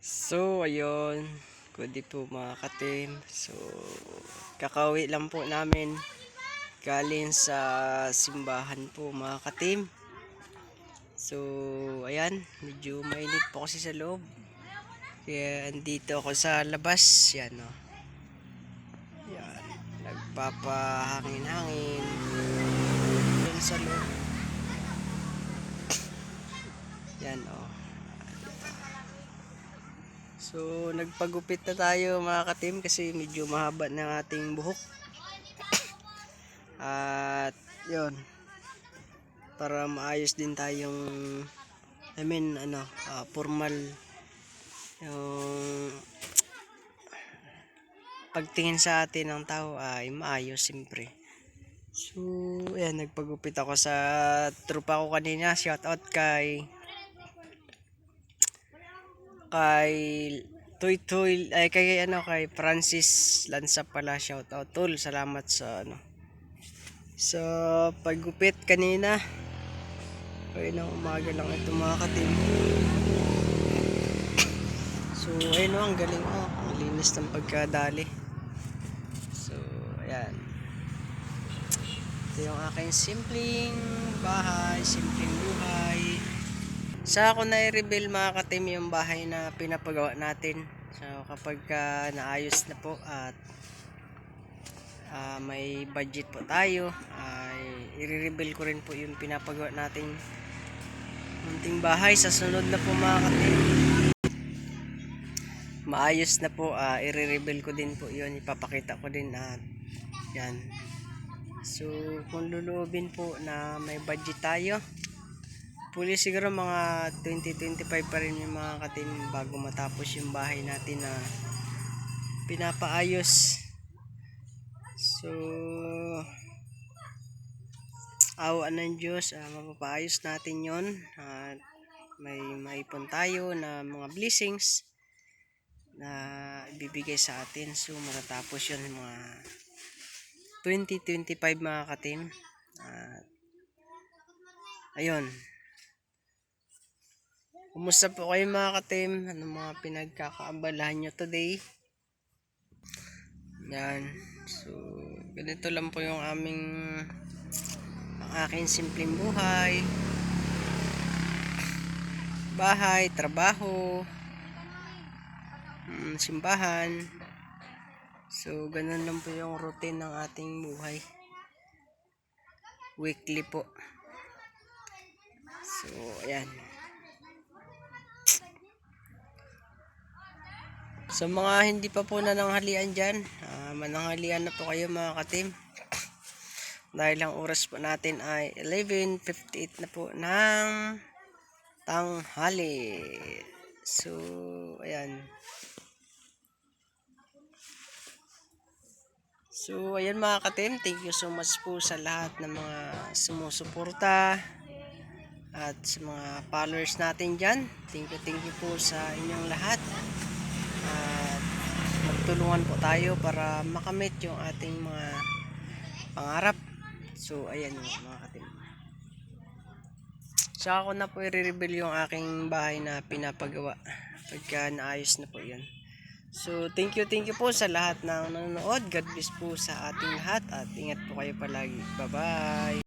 So, ayun. Good day po mga katim. So, kakauwi lang po namin galing sa simbahan po mga katim. So, ayan. Medyo mainit po kasi sa loob. Kaya andito ako sa labas. Yan o. Yan. Nagpapahangin-hangin. Yan sa loob. Yan o. So, nagpagupit na tayo mga katim kasi medyo mahaba ng ating buhok. At, yun. Para maayos din tayong formal yung pagtingin sa atin ng tao ay maayos siyempre. So, ayan, nagpagupit ako sa trupa ko kanina. Shout out kay Toy Toy ay kay Francis Lanza pala. Shout out tol. Salamat sa sa paggupit kanina. Ayun ang umaga lang ito mga katim. So ayun ang galing ang linis ng pagkadali. So ayan. Ito yung aking simpleng bahay, simpleng buhay. Sa ako na-reveal mga katim yung bahay na pinapagawa natin. So kapag naayos na po at may budget po tayo ay i-reveal ko rin po yung pinapagawa nating munting bahay sa sunod na po mga katim. Maayos na po, i-reveal ko din po yun, ipapakita ko din at yan. So kung luluubin po na may budget tayo, puli siguro mga 20-25 pa rin yung mga katim bago matapos yung bahay natin na pinapaayos. So awa ng Diyos, mapapaayos natin yon at may maipon tayo na mga blessings na ibibigay sa atin. So matatapos yun mga 20-25 mga katim. Ayun, kumusta po kayo mga katim? Ano mga pinagkakaabalahan nyo today? Yan. So ganito lang po yung ang aking simpleng buhay, bahay, trabaho, simbahan. So ganun lang po yung routine ng ating buhay, weekly po. So ayan, sa mga hindi pa po nananghalian dyan, mananghalian na po kayo mga katim dahil ang oras po natin ay 11:58 na po ng tanghali. So ayan. So ayan mga katim, thank you so much po sa lahat ng mga sumusuporta at sa mga followers natin dyan. Thank you po sa inyong lahat. At magtulungan po tayo para makamit yung ating mga pangarap. So ayan mga katim. So ako na po i-reveal yung aking bahay na pinapagawa pagka naayos na po yun. So thank you po sa lahat ng nanonood. God bless po sa ating lahat at ingat po kayo palagi. Bye bye.